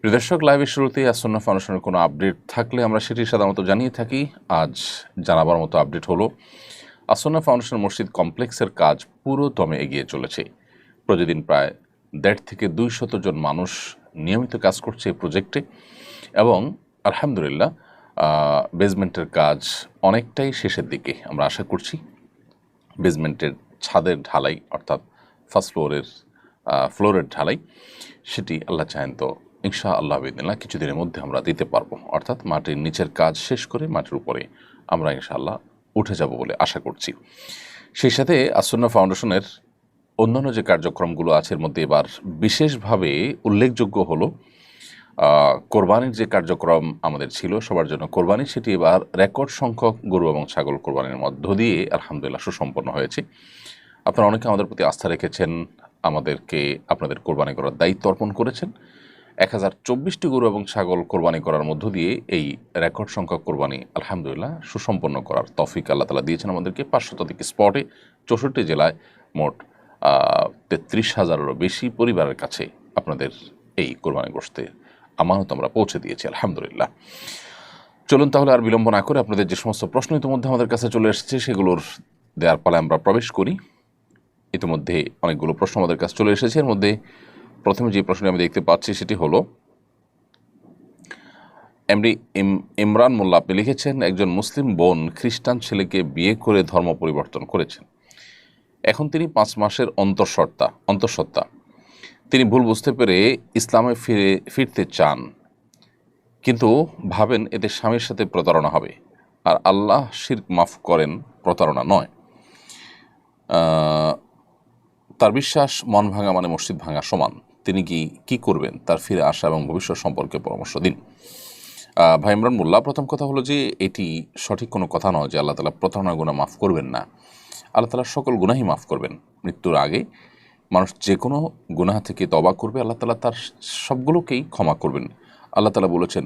প্রিয় দর্শক, লাইভের শুরুতে আসন্না ফাউন্ডেশনের কোনো আপডেট থাকলে আমরা সেটি সাধারণত জানিয়ে থাকি। আজ জানাবার মতো আপডেট হলো, আসন্না ফাউন্ডেশন মসজিদ কমপ্লেক্সের কাজ পুরোদমে এগিয়ে চলেছে। প্রতিদিন প্রায় ১৫০ থেকে ২০০ জন মানুষ নিয়মিত কাজ করছে এই প্রজেক্টে এবং আলহামদুলিল্লাহ বেসমেন্টের কাজ অনেকটাই শেষের দিকে। আমরা আশা করছি বেসমেন্টের ছাদের ঢালাই অর্থাৎ ফার্স্ট ফ্লোরের ঢালাই সেটি আল্লাহ চাহেন তো ইনশা আল্লাহ বিদিল্লাহ কিছুদিনের মধ্যে আমরা দিতে পারবো। অর্থাৎ মাটির নিচের কাজ শেষ করে মাটির উপরে আমরা ইনশাআল্লাহ উঠে যাব বলে আশা করছি। সেই সাথে আসন্না ফাউন্ডেশনের অন্যান্য যে কার্যক্রমগুলো আছে এর মধ্যে এবার বিশেষভাবে উল্লেখযোগ্য হলো কোরবানির যে কার্যক্রম আমাদের ছিল সবার জন্য কোরবানি, সেটি এবার রেকর্ড সংখ্যক গরু এবং ছাগল কোরবানির মধ্য দিয়ে আলহামদুলিল্লাহ সুসম্পন্ন হয়েছে। আপনারা অনেকে আমাদের প্রতি আস্থা রেখেছেন, আমাদেরকে আপনাদের কোরবানি করার দায়িত্ব অর্পণ করেছেন। 1024টি গরু এবং ছাগল কোরবানি করার মধ্য দিয়ে এই রেকর্ড সংখ্যক কোরবানি আলহামদুলিল্লাহ সুসম্পন্ন করার তৌফিক আল্লাহ তাআলা দিয়েছেন আমাদেরকে। 500 স্পটে 64 জেলায় মোট 33,000-এরও বেশি পরিবারের কাছে আপনাদের এই কোরবানি গোশতের আমানত আমরা পৌঁছে দিয়েছি আলহামদুলিল্লাহ। চলুন তাহলে আর বিলম্ব না করে আপনাদের যে সমস্ত প্রশ্ন ইতিমধ্যে আমাদের কাছে চলে এসেছে সেগুলোর দেওয়ার পালায় আমরা প্রবেশ করি। ইতিমধ্যে অনেকগুলো প্রশ্ন আমাদের কাছে চলে এসেছে। এর মধ্যে প্রথমে যে প্রশ্নটি আমি দেখতে পাচ্ছি সেটি হলো, এমডি ইমরান মোল্লা আপনি লিখেছেন, একজন মুসলিম বোন খ্রিস্টান ছেলেকে বিয়ে করে ধর্ম পরিবর্তন করেছেন। এখন তিনি 5 মাসের অন্তঃসত্ত্বা। তিনি ভুল বুঝতে পেরে ইসলামে ফিরতে চান, কিন্তু ভাবেন এতে স্বামীর সাথে প্রতারণা হবে, আর আল্লাহ শিরক মাফ করেন, প্রতারণা নয়। তার বিশ্বাস মন ভাঙা মানে মসজিদ ভাঙা সমান। তিনি কি করবেন? তার ফিরে আসা এবং ভবিষ্যৎ সম্পর্কে পরামর্শ দিন। ভাই ইমরান মোল্লা, প্রথম কথা হলো যে এটি সঠিক কোনো কথা নয় যে আল্লাহ তাআলা প্রতারণার গুনাহ মাফ করবেন না। আল্লাহ তাআলা সকল গুনাহই মাফ করবেন। মৃত্যুর আগে মানুষ যে কোনো গুনাহ থেকে তওবা করবে, আল্লাহ তাআলা তার সবগুলোকেই ক্ষমা করবেন। আল্লাহ তাআলা বলেছেন,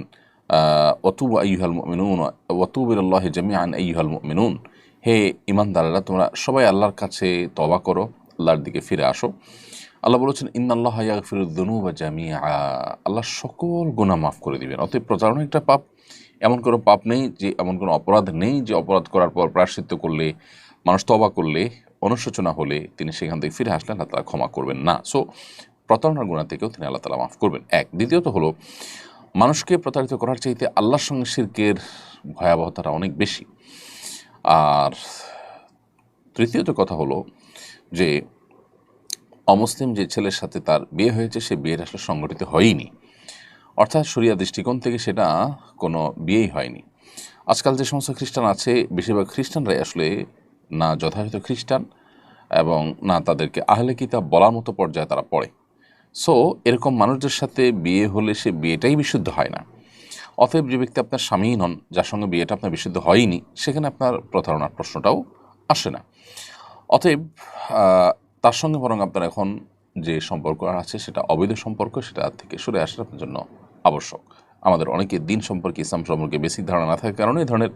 ওয়াতুবু আইয়ুহাল মুমিনুন ওয়াতুবু ইলাল্লাহি জামিআন আইয়ুহাল মুমিনুন, হে ঈমানদারেরা তোমরা সবাই আল্লাহর কাছে তওবা করো, আল্লাহর দিকে ফিরে আসো। আল্লাহ বলেছেন, ইন্নাল্লাহা ইয়াগফিরুয যুনুবা জামিআ, আল্লাহ সকল গুনাহ মাফ করে দিবেন। অতএব প্রতারণা একটা পাপ, এমন কোনো পাপ নেই যে, এমন কোনো অপরাধ নেই যে অপরাধ করার পর প্রায়শ্চিত্ত করলে, মানুষ তওবা করলে, অনুশোচনা হলে তিনি সেখান থেকে ফিরে আসলে আল্লাহ তাআলা ক্ষমা করবেন না। সো প্রতারণার গুনাহ থেকেও তিনি আল্লাহ তাআলা মাফ করবেন। এক। দ্বিতীয়ত হলো, মানুষকে প্রতারিত করার চাইতে আল্লাহর সঙ্গে শিরকের ভয়াবহতাটা অনেক বেশি। আর তৃতীয়ত কথা হলো যে অমুসলিম যে ছেলের সাথে তার বিয়ে হয়েছে সে বিয়েটা আসলে সংগঠিত হয়নি, অর্থাৎ শরিয়া দৃষ্টিকোণ থেকে সেটা কোনো বিয়েই হয়নি। আজকাল যে সমস্ত খ্রিস্টান আছে বেশিরভাগ খ্রিস্টানরাই আসলে না যথাযথ খ্রিস্টান এবং না তাদেরকে আহলে কিতাব বলার মতো পর্যায়ে তারা পড়ে। সো এরকম মানুষদের সাথে বিয়ে হলে সে বিয়েটাই বিশুদ্ধ হয় না। অতএব যে ব্যক্তি আপনার স্বামী নন, যার সঙ্গে বিয়েটা আপনার বিশুদ্ধ হয়নি, সেখানে আপনার প্রতারণার প্রশ্নটাও আসে না। অতএব তার সঙ্গে বরং আপনার এখন যে সম্পর্ক আছে সেটা অবৈধ সম্পর্ক, সেটা থেকে সরে আসার আপনার জন্য আবশ্যক। আমাদের অনেকে দিন সম্পর্কে, ইসলাম সম্পর্কে বেসিক ধারণা না থাকার কারণে এই ধরনের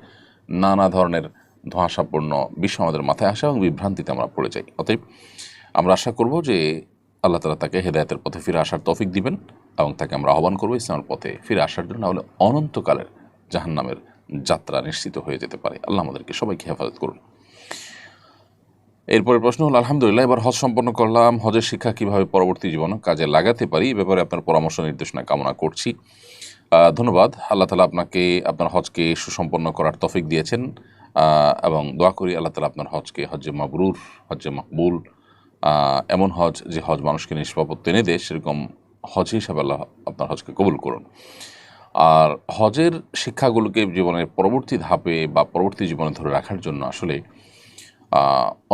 নানা ধরনের ধোঁয়াশাপূর্ণ বিষয় আমাদের মাথায় আসে এবং বিভ্রান্তিতে আমরা পড়ে যাই। অতএব আমরা আশা করব যে আল্লাহ তাআলা তাকে হেদায়েতের পথে ফিরে আসার তৌফিক দিবেন এবং তাকে আমরা আহ্বান করবো ইসলামের পথে ফিরে আসার জন্য, নাহলে অনন্তকালের জাহান্নামের যাত্রা নিশ্চিত হয়ে যেতে পারে। আল্লাহ আমাদেরকে সবাইকে হেফাজত করুন। এরপরের প্রশ্ন হলো, আলহামদুলিল্লাহ এবার হজ সম্পন্ন করলাম, হজের শিক্ষা কিভাবে পরবর্তী জীবনে কাজে লাগাতে পারি, এ ব্যাপারে আপনার পরামর্শ নির্দেশনা কামনা করছি। ধন্যবাদ। আল্লাহ তাআলা আপনাকে আপনার হজকে সুসম্পন্ন করার তৌফিক দিয়েছেন এবং দোয়া করি আল্লাহ তাআলা আপনার হজকে হজ্জে মাবরুর, হজ্জে মকবুল, এমন হজ যে হজ মানুষকে নিষ্পাপত্য এনে দেয়, সেরকম হজ হিসাবে আল্লাহ আপনার হজকে কবুল করুন। আর হজের শিক্ষাগুলোকে জীবনের পরবর্তী ধাপে বা পরবর্তী জীবনে ধরে রাখার জন্য আসলে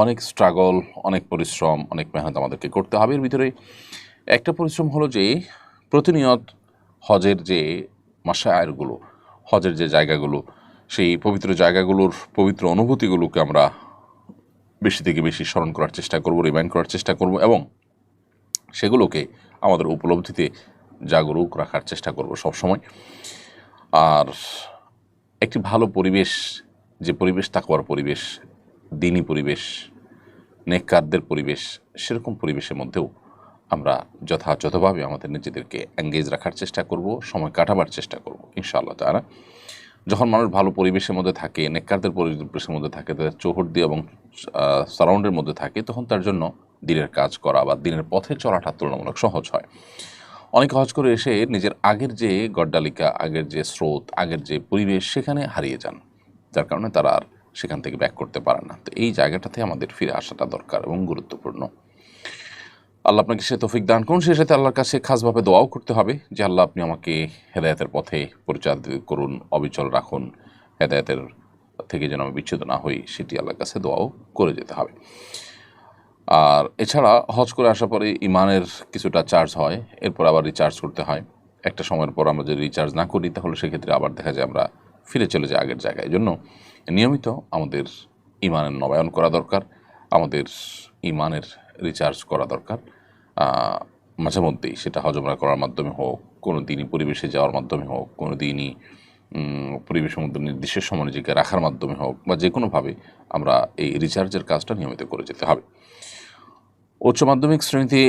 অনেক স্ট্রাগল, অনেক পরিশ্রম, অনেক মেহনত আমাদেরকে করতে হবে। এর ভিতরে একটা পরিশ্রম হলো যে প্রতিনিয়ত হজের যে মাশায়েরগুলো, হজের যে জায়গাগুলো, সেই পবিত্র জায়গাগুলোর পবিত্র অনুভূতিগুলোকে আমরা বেশি থেকে বেশি স্মরণ করার চেষ্টা করব, রিমাইন্ড করার চেষ্টা করব এবং সেগুলোকে আমাদের উপলব্ধিতে জাগরুক রাখার চেষ্টা করব সবসময়। আর একটি ভালো পরিবেশ, যে পরিবেশ তাকওয়ার পরিবেশ, দ্বীনি পরিবেশ, নেককারদের পরিবেশ, সেরকম পরিবেশের মধ্যেও আমরা যথাযথভাবে আমাদের নিজেদেরকে এঙ্গেজ রাখার চেষ্টা করব, সময় কাটাবার চেষ্টা করব ইনশাআল্লাহ তাআলা। যখন মানুষ ভালো পরিবেশের মধ্যে থাকে, নেককারদের পরিবেশের মধ্যে থাকে, তাদের চৌহদ্দি এবং সারাউন্ডের মধ্যে থাকে, তখন তার জন্য দিনের কাজ করা বা দিনের পথে চলাটা তুলনামূলক সহজ হয়। অনেকে হজ করে এসে নিজের আগের যে গড্ডালিকা, আগের যে স্রোত, আগের যে পরিবেশ সেখানে হারিয়ে যান, যার কারণে তারা আর সেখান থেকে ব্যাক করতে পারে না। তো এই জায়গাটাতে আমাদের ফিরে আসাটা দরকার এবং গুরুত্বপূর্ণ। আল্লাহ আপনাকে সে তৌফিক দান করুন। সেই সাথে আল্লাহর কাছে খাসভাবে দোয়াও করতে হবে যে আল্লাহ আপনি আমাকে হেদায়েতের পথে পরিচালিত করুন, অবিচল রাখুন, হেদায়েতের থেকে যেন আমি বিচ্ছুত না হই, সেটি আল্লাহর কাছে দোয়াও করে যেতে হবে। আর এছাড়া হজ করে আসার পরে ইমানের কিছুটা চার্জ হয়, এরপর আবার রিচার্জ করতে হয়। একটা সময়ের পর আমরা যদি রিচার্জ না করি তাহলে সেক্ষেত্রে আবার দেখা যায় আমরা ফিরে চলে যাই আগের জায়গায়। এই জন্য নিয়মিত আমাদের ইমানের নবায়ন করা দরকার, আমাদের ইমানের রিচার্জ করা দরকার। মাঝে মধ্যেই সেটা হজ উমরা করার মাধ্যমে হোক, কোনো দিনই পরিবেশে যাওয়ার মাধ্যমে হোক, কোনো দিনই পরিবেশের মধ্যে নির্দিষ্ট সময় নিজেকে রাখার মাধ্যমে হোক, বা যে কোনোভাবে আমরা এই রিচার্জের কাজটা নিয়মিত করে যেতে হবে। উচ্চ মাধ্যমিক শ্রেণীতে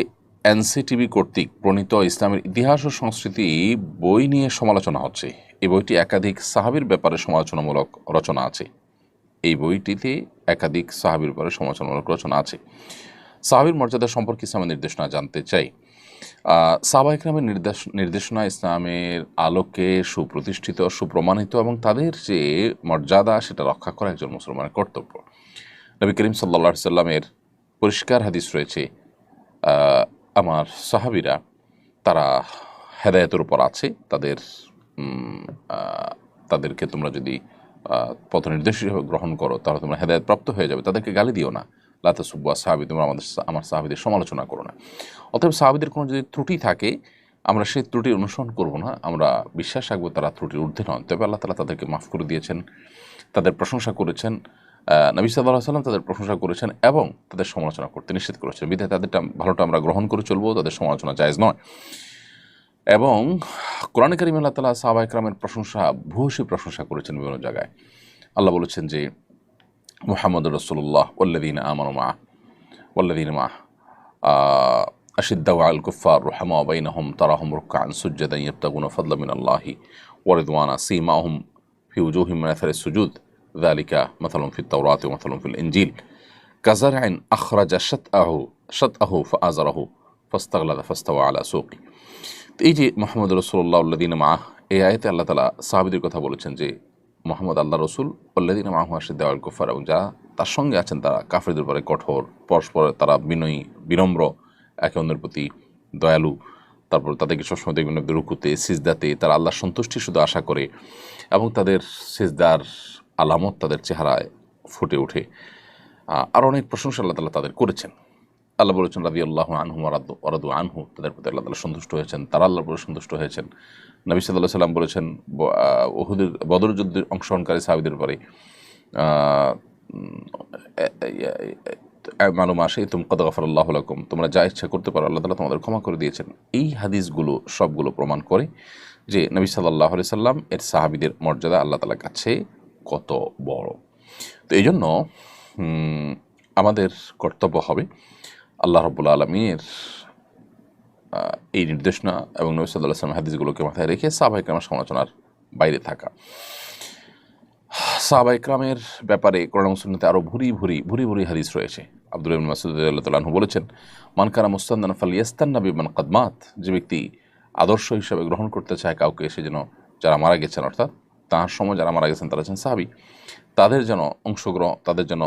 এনসিটিভি কর্তৃক প্রণীত ইসলামের ইতিহাস ও সংস্কৃতি বই নিয়ে সমালোচনা হচ্ছে। এই বইটি একাধিক সাহাবীর ব্যাপারে সমালোচনামূলক রচনা আছে। এই বইটিতে একাধিক সাহাবীর ব্যাপারে সমালোচনামূলক রচনা আছে। সাহাবীর মর্যাদা সম্পর্কে ইসলামের নির্দেশনা জানতে চাই। সাহাবা ইকরামের নির্দেশনা ইসলামের আলোকে সুপ্রতিষ্ঠিত, সুপ্রমাণিত এবং তাদের যে মর্যাদা সেটা রক্ষা করা একজন মুসলমানের কর্তব্য। নবী করিম সাল্লাল্লাহু আলাইহি সাল্লামের পরিষ্কার হাদিস রয়েছে, আমার সাহাবীরা তারা হেদায়েতের উপর আছে, তাদেরকে তোমরা যদি পথ নির্দেশ হিসেবে গ্রহণ করো তাহলে তোমরা হেদায়েত প্রাপ্ত হয়ে যাবে। তাদেরকে গালি দিও না, লা তাসুব্বু আসহাবী, তোমরা আমার সাহাবীদের সমালোচনা করো না। অতএব সাহাবীদের কোনো যদি ত্রুটি থাকে আমরা সেই ত্রুটির অনুসরণ করব না, আমরা বিশ্বাস রাখবো তারা ত্রুটির ঊর্ধ্বে নন। তবে আল্লাহ তাআলা তাদেরকে মাফ করে দিয়েছেন, তাদের প্রশংসা করেছেন, নবী সাল্লাল্লাহু আলাইহি ওয়াসাল্লাম তাদের প্রশংসা করেছেন এবং তাদের সমালোচনা করতে নিষেধ করেছেন। বিধায় তাদেরটা ভালোটা আমরা গ্রহণ করে চলবো, তাদের সমালোচনা জায়েজ নয়। এবং কোরআনে কারিমে আল্লাহ তাআলা সাহাবা ইকরামের প্রশংসা, ভূয়সী প্রশংসা করেছেন বিভিন্ন জায়গায়। আল্লাহ বলেছেন যে মুহাম্মদুর রাসূলুল্লাহ ওয়াল্লাযীনা আমানু মাআহ আশিদ্দাউ আলাল কুফফার রুহামাউ বাইনাহুম তারাহুম রুকআন সুজদান ইয়াবতাগুনা ফাদলাম মিনাল্লাহি ওয়া রিদওয়ানা সীমাহুম ফি উজুহিহিম মিন আথারিস সুজুদ যালিকা মাসালুহুম ফিত তাওরাতি ওয়া মাসালুহুম ফিল ইনজিল কাযারইন আখরাজা শাতআহু ফাআযারাহু ফাস্তাগলাযা ফাস্তাওয়া আলা সুকি। এই যে মুহাম্মদুর রাসূলুল্লাহ ওয়াল্লাযীনা মাআহ, এই আয়াতে আল্লাহ তাআলা সাহাবীদের কথা বলেছেন যে মুহাম্মদ আল্লাহ রসুল, ওয়াল্লাযীনা মাআহু আশিদ্দাউ আলাল কুফফার, এবং যারা তার সঙ্গে আছেন তারা কাফেরদের উপরে কঠোর, পরস্পর তারা বিনয়ী, বিনম্র, একে অন্যের প্রতি দয়ালু। তারপর তাদেরকে সবসময় দেখবেন রুকুতে, সিজদাতে তারা আল্লাহর সন্তুষ্টি শুধু আশা করে এবং তাদের সিজদার আলামত তাদের চেহারায় ফুটে ওঠে। আর অনেক প্রশংসা আল্লাহ তাআলা তাদের করেছেন। আল্লাহ বলেছেন রাদিয়াল্লাহু আনহুম ওয়া রাদু আনহু, তাদের প্রতি আল্লাহ তাআলা সন্তুষ্ট হয়েছেন, তারা আল্লাহর উপরে সন্তুষ্ট হয়েছেন। নবী সাল্লাল্লাহু আলাইহি সাল্লাম বলেছেন উহুদের, বদর যুদ্ধে অংশগ্রহণকারী সাহাবীদের পরে মালুম আসে তুম কদ গফারাল্লাহু লাকুম, তোমরা যা ইচ্ছা করতে পারো আল্লাহ তাআলা তোমাদের ক্ষমা করে দিয়েছেন। এই হাদিসগুলো সবগুলো প্রমাণ করে যে নবী সাল্লাল্লাহু আলাইহি সাল্লাম এর সাহাবীদের মর্যাদা আল্লাহ তাআলার কাছে কত বড়। তো এই জন্য আমাদের কর্তব্য হবে আল্লাহ রাব্বুল আলামিনের এই নির্দেশনা এবং নবী সাল্লাল্লাহু আলাইহি ওয়াসাল্লাম হাদিসগুলোকে মাথায় রেখে সাহাবা ইকরামের সমালোচনার বাইরে থাকা। সাহাবা ইকরামের ব্যাপারে কোরআন ও সুন্নাতে আরও ভুরি ভুরি হাদিস রয়েছে। আব্দুল্লাহ ইবনে মাসউদ রাদিয়াল্লাহু তাআলা আনহু বলেছেন, মান কানা মুস্তান্নান ফালইয়াস্তান্না বিমান কাদ মাত, যে ব্যক্তি আদর্শ হিসাবে গ্রহণ করতে চায় কাউকে, সে যেন যারা মারা গেছেন, অর্থাৎ তার সময় যারা মারা গেছেন তারা হচ্ছেন সাহাবী, তাদের যেন তাদের যেন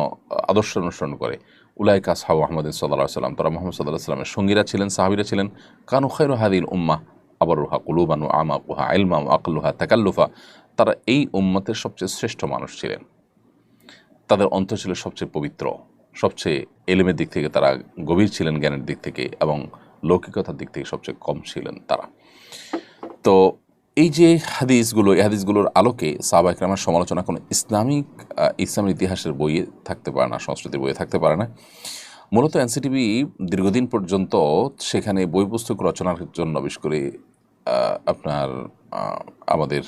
আদর্শ অনুসরণ করে। উলাইকা আসহাবু মুহাম্মাদিন সাল্লাল্লাহু আলাইহি ওয়াসাল্লাম, তারা মুহাম্মদ সাল্লাল্লাহু আলাইহি ওয়াসাল্লামের সঙ্গীরা ছিলেন, সাহাবীরা ছিলেন। কানু খায়রু হাযিহিল উম্মাহ আবরুহা কুলুবান ওয়া আমাকুহা ইলমান ওয়া আকলুহা তাকাল্লুফা, তারা এই উম্মতের সবচেয়ে শ্রেষ্ঠ মানুষ ছিলেন, তাদের অন্তর ছিল সবচেয়ে পবিত্র, সবচেয়ে এলেমের দিক থেকে তারা গভীর ছিলেন, জ্ঞানের দিক থেকে, এবং লৌকিকতার দিক থেকে সবচেয়ে কম ছিলেন তারা। তো এই যে হাদিসগুলো, এই হাদিসগুলোর আলোকে সাহাবা ইকরামের সমালোচনা কোনো ইসলামের ইতিহাসের বইয়ে থাকতে পারে না, সংস্কৃতির বইয়ে থাকতে পারে না। মূলত এনসিটিভি দীর্ঘদিন পর্যন্ত সেখানে বই পুস্তক রচনার জন্য, বিশেষ করে আপনার আমাদের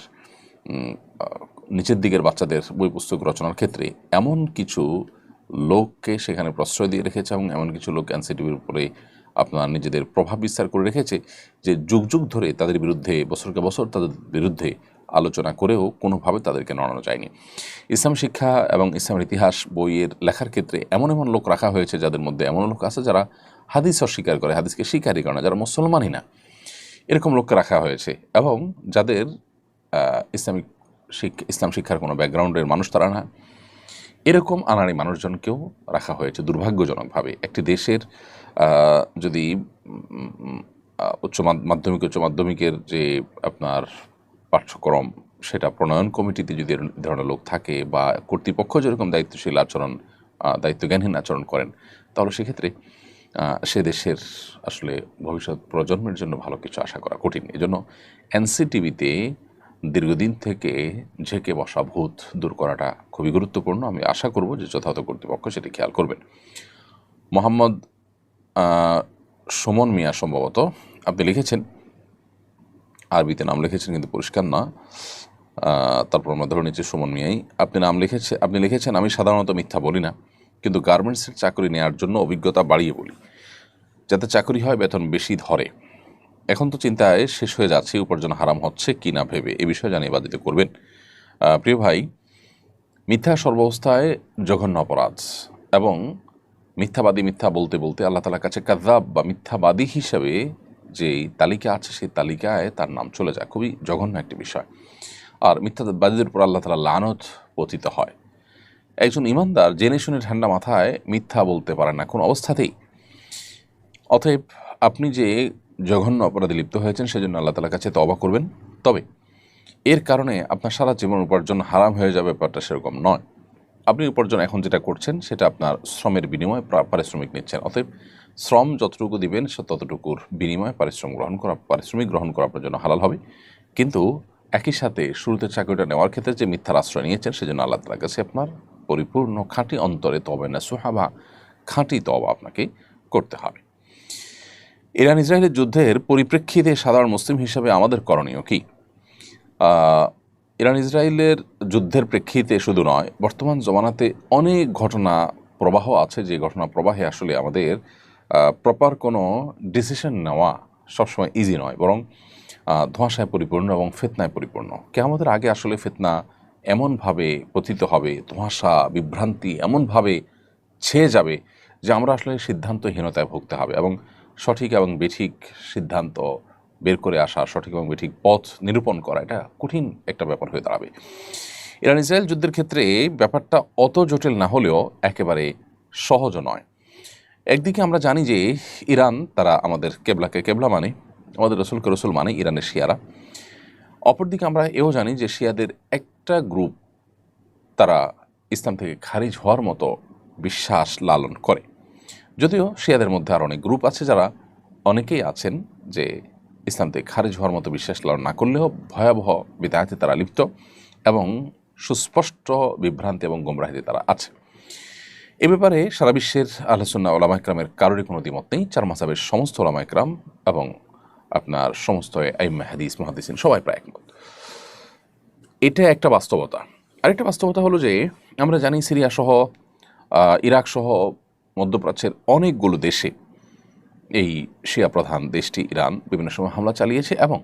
নিচের দিকের বাচ্চাদের বই পুস্তক রচনার ক্ষেত্রে এমন কিছু লোককে সেখানে প্রশ্রয় দিয়ে রেখেছে এবং এমন কিছু লোক এনসিটিভির উপরে আপনার নিজেদের প্রভাব বিস্তার করে রেখেছে, যে যুগ যুগ ধরে তাদের বিরুদ্ধে বছরকে বছর তাদের বিরুদ্ধে আলোচনা করেও কোনোভাবে তাদেরকে নড়ানো যায়নি। ইসলাম শিক্ষা এবং ইসলামের ইতিহাস বইয়ের লেখার ক্ষেত্রে এমন এমন লোক রাখা হয়েছে যাদের মধ্যে এমন লোক আছে যারা হাদিস অস্বীকার করে, হাদিসকে স্বীকারই করে না, যারা মুসলমানই না, এরকম লোককে রাখা হয়েছে। এবং যাদের ইসলাম শিক্ষার কোনো ব্যাকগ্রাউন্ডের মানুষ তারা না, এরকম আনাড়ি মানুষজনকেও রাখা হয়েছে দুর্ভাগ্যজনকভাবে। একটি দেশের যদি উচ্চ মাধ্যমিকের যে আপনার পাঠ্যক্রম সেটা প্রণয়ন কমিটিতে যদি ধরনের লোক থাকে বা কর্তৃপক্ষ যেরকম দায়িত্বশীল আচরণ, দায়িত্বজ্ঞানহীন আচরণ করেন, তাহলে সেক্ষেত্রে সে দেশের আসলে ভবিষ্যৎ প্রজন্মের জন্য ভালো কিছু আশা করা কঠিন। এজন্য এনসিটিভিতে দীর্ঘদিন থেকে ঝেঁকে বসা ভূত দূর করাটা খুবই গুরুত্বপূর্ণ। আমি আশা করব যে যথাযথ কর্তৃপক্ষ সেটি খেয়াল করবেন। মোহাম্মদ সুমন মিয়া সম্ভবত আপনি লিখেছেন, আরবিতে নাম লিখেছেন কিন্তু পরিষ্কার না, তারপর আমরা ধরে নিচ্ছি সুমন মিয়াই আপনি লিখেছেন, আমি সাধারণত মিথ্যা বলি না, কিন্তু গার্মেন্টসের চাকরি নেওয়ার জন্য অভিজ্ঞতা বাড়িয়ে বলি, যাতে চাকরি হয়, বেতন বেশি ধরে। এখন তো চিন্তায় শেষ হয়ে যাচ্ছে উপার্জন হারাম হচ্ছে কি না ভেবে, এ বিষয়ে জানিয়ে বাধিত করবেন। প্রিয় ভাই, মিথ্যা সর্বাবস্থায় জঘন্য অপরাধ, এবং মিথ্যাবাদী মিথ্যা বলতে বলতে আল্লাহ তাআলার কাছে কাযযাব বা মিথ্যাবাদী হিসেবে যেই তালিকা আছে সেই তালিকায় তার নাম চলে যায়। খুবই জঘন্য একটি বিষয়। আর মিথ্যাবাদীদের উপর আল্লাহ তাআলা লানত পতিত হয়। একজন ইমানদার জেনে শুনে ঠান্ডা মাথায় মিথ্যা বলতে পারে না কোনো অবস্থাতেই। অতএব আপনি যে জঘন্য অপরাধে লিপ্ত হয়েছেন সেজন্য আল্লাহ তাআলার কাছে তওবা করবেন। তবে এর কারণে আপনার সারা জীবন উপার্জন হারাম হয়ে যাবে ব্যাপারটা সেরকম নয়। আপনি উপার্জন এখন যেটা করছেন সেটা আপনার শ্রমের বিনিময়ে পারিশ্রমিক নিচ্ছেন। অতএব শ্রম যতটুকু দিবেন সে ততটুকুর বিনিময়ে পারিশ্রমিক গ্রহণ করা আপনার জন্য হালাল হবে। কিন্তু একই সাথে শুরুতে চাকরিটা নেওয়ার ক্ষেত্রে যে মিথ্যার আশ্রয় নিয়েছেন সেজন্য আল্লাহ তাআলার কাছে আপনার পরিপূর্ণ খাঁটি অন্তরে তওবা নাসুহা বা খাঁটি তওবা আপনাকে করতে হবে। ইরান ইসরায়েলের যুদ্ধের পরিপ্রেক্ষিতে সাধারণ মুসলিম হিসেবে আমাদের করণীয় কি? ইরান ইসরায়েলের যুদ্ধের প্রেক্ষিতে শুধু নয়, বর্তমান জমানাতে অনেক ঘটনা প্রবাহ আছে, যে ঘটনা প্রবাহে আসলে আমাদের প্রপার কোনো ডিসিশন নেওয়া সবসময় ইজি নয়, বরং ধোঁয়াশায় পরিপূর্ণ এবং ফিতনায় পরিপূর্ণ। কিয়ামতের আগে আসলে ফিতনা এমনভাবে পতিত হবে, ধোঁয়াশা বিভ্রান্তি এমনভাবে ছেয়ে যাবে যে আমরা আসলে সিদ্ধান্তহীনতায় ভুগতে হবে, এবং সঠিক এবং বেঠিক সিদ্ধান্ত বের করে আসা, সঠিক এবং বেঠিক পথ নিরূপণ করা, এটা কঠিন একটা ব্যাপার হয়ে দাঁড়াবে। ইরান ইসরায়েল যুদ্ধের ক্ষেত্রে ব্যাপারটা অত জটিল না হলেও একেবারে সহজও নয়। একদিকে আমরা জানি যে ইরান তারা আমাদের কেবলাকে কেবলা মানে, আমাদের রসুলকে রসুল মানে ইরানের শিয়ারা। অপরদিকে আমরা এও জানি যে শিয়াদের একটা গ্রুপ তারা ইসলাম থেকে খারিজ হওয়ার মতো বিশ্বাস লালন করে। যদিও শিয়াদের মধ্যে আর অনেক গ্রুপ আছে যারা অনেকেই আছেন যে ইসলাম থেকে খারিজ হওয়ার মতো বিশ্বাস লালন না করলেও ভয়াবহ বিদায়াতে তারা লিপ্ত এবং সুস্পষ্ট বিভ্রান্তি এবং গোমরাহিতে তারা আছে। এ ব্যাপারে সারা বিশ্বের আহলে সুন্নাহ ওলামা ইকরামের কারোরই কোনো দ্বিমত নেই। চার মাযহাবের সমস্ত ওলামা ইকরাম এবং আপনার সমস্ত আইম্মা হাদিস মুহাদ্দিসিন সবাই প্রায় একমত। এটা একটা বাস্তবতা। আরেকটা বাস্তবতা হলো যে আমরা জানি সিরিয়া সহ ইরাক সহ মধ্যপ্রাচ্যের অনেকগুলো দেশে এই শিয়া প্রধান দেশটি ইরান বিভিন্ন সময় হামলা চালিয়েছে, এবং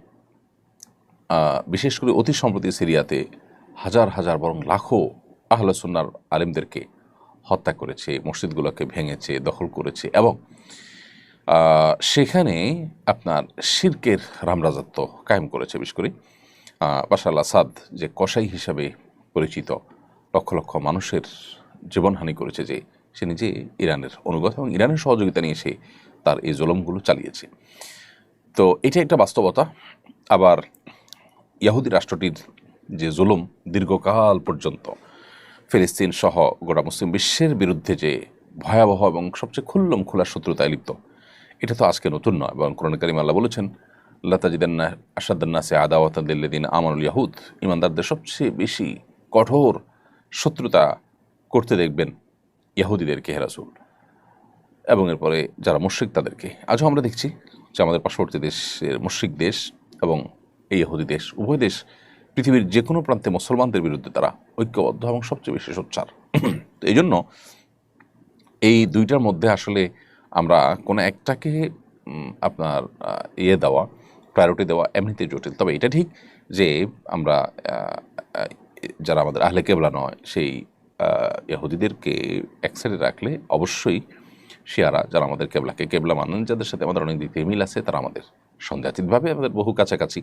বিশেষ করে অতি সম্প্রতি সিরিয়াতে হাজার হাজার বরং লাখো আহলে সুন্নাহর আলেমদেরকে হত্যা করেছে, মসজিদগুলোকে ভেঙেছে, দখল করেছে, এবং সেখানে আপনার শিরকের রামরাজত্ব কায়েম করেছে। বিশেষ করে বাশার আল আসাদ যে কসাই হিসাবে পরিচিত, লক্ষ লক্ষ মানুষের জীবনহানি করেছে, যে সে নিজে ইরানের অনুগত এবং ইরানের সহযোগিতা নিয়ে সে তার এই জুলুমগুলো চালিয়েছে। তো এটা একটা বাস্তবতা। আবার ইহুদি রাষ্ট্রটির যে জুলুম দীর্ঘকাল পর্যন্ত ফিলিস্তিন সহ গোটা মুসলিম বিশ্বের বিরুদ্ধে যে ভয়াবহ এবং সবচেয়ে খোলা শত্রুতায় লিপ্ত, এটা তো আজকে নতুন নয়। এবং কোরআন কারীমে আল্লাহ বলেছেন, লা তাজিদান্না আশাদ্দান নাসি আদাওয়াতান লিল্লাযিনা আমানুল ইয়াহুদ, ইমানদারদের সবচেয়ে বেশি কঠোর শত্রুতা করতে দেখবেন ইহুদিদেরকে, হে রাসূল, এবং এরপরে যারা মুশরিক তাদেরকে। আজও আমরা দেখছি যে আমাদের পার্শ্ববর্তী দেশের মুশরিক দেশ এবং এই ইহুদি দেশ, উভয় দেশ পৃথিবীর যে কোনো প্রান্তে মুসলমানদের বিরুদ্ধে তারা ঐক্যবদ্ধ এবং সবচেয়ে বেশি সোচ্চার। তো এই জন্য এই দুইটার মধ্যে আসলে আমরা কোনো একটাকে আপনার দেওয়া, প্রায়োরিটি দেওয়া এমনিতেই জটিল। তবে এটা ঠিক যে আমরা যারা আমাদের আহলে কেবলা নয় সেই ইহুদিদেরকে এক সাইডে রাখলে অবশ্যই শিয়ারা যারা আমাদের কেবলা মানেন, যাদের সাথে আমাদের অনেক দিক থেকে মিল আছে, তারা আমাদের সন্দেহাতীতভাবে আমাদের বহু কাছাকাছি,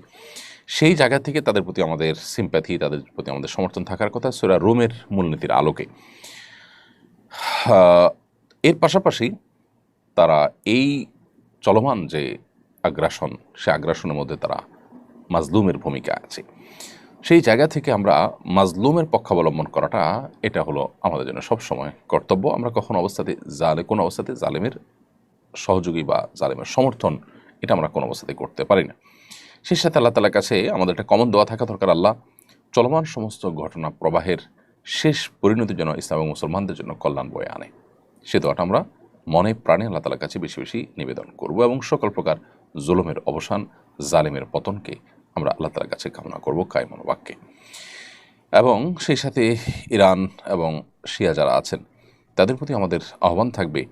সেই জায়গা থেকে তাদের প্রতি আমাদের সিম্প্যাথি, তাদের প্রতি আমাদের সমর্থন থাকার কথা সূরা রুমের মূলনীতির আলোকে। এর পাশাপাশি তারা এই চলমান যে আগ্রাসন, সে আগ্রাসনের মধ্যে তারা মাজলুমের ভূমিকা আছে। সেই জায়গা থেকে আমরা মাজলুমের পক্ষাবলম্বন করাটা এটা হলো আমাদের জন্য সবসময় কর্তব্য। আমরা কোনো অবস্থাতে জালেমের সহযোগী বা জালেমের সমর্থন এটা আমরা কোনো অবস্থাতে করতে পারি না। সেই সাথে আল্লাহ তাআলার কাছে আমাদের একটা কমন দোয়া থাকা দরকার, আল্লাহ চলমান সমস্ত ঘটনা প্রবাহের শেষ পরিণতি যেন ইসলাম এবং মুসলমানদের জন্য কল্যাণ বয়ে আনে। সে দোয়াটা আমরা মনে প্রাণে আল্লাহ তাআলার কাছে বেশি বেশি নিবেদন করব এবং সকল প্রকার জুলুমের অবসান, জালেমের পতনকে আমরা আল্লাহ তাআলার কাছে কামনা করব কায়মন বাক্যে। এবং সেই সাথে ইরান এবং শিয়া যারা আছেন তাদের প্রতি আমাদের আহ্বান থাকবে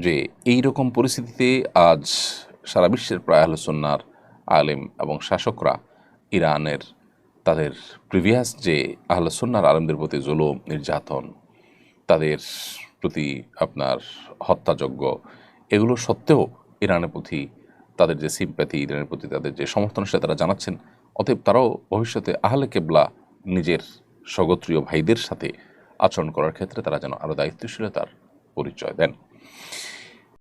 যে এই রকম পরিস্থিতিতে আজ সারা বিশ্বের প্রায় আহলে সুন্নাহর আলেম এবং শাসকরা ইরানের তাদের প্রিভিয়াস যে আহলে সুন্নাহর আলেমদের প্রতি জুলুম, নির্যাতন, তাদের প্রতি আপনার হত্যাযজ্ঞ, এগুলো সত্ত্বেও ইরানের প্রতি তাদের যে সিম্প্যাথি, ইরানের প্রতি তাদের যে সমর্থন সেটা তারা জানাচ্ছেন। অতএব তারাও ভবিষ্যতে আহলে কেবলা নিজের স্বগোত্রীয় ভাইদের সাথে আচরণ করার ক্ষেত্রে তারা যেন আরও দায়িত্বশীলতার পরিচয় দেন।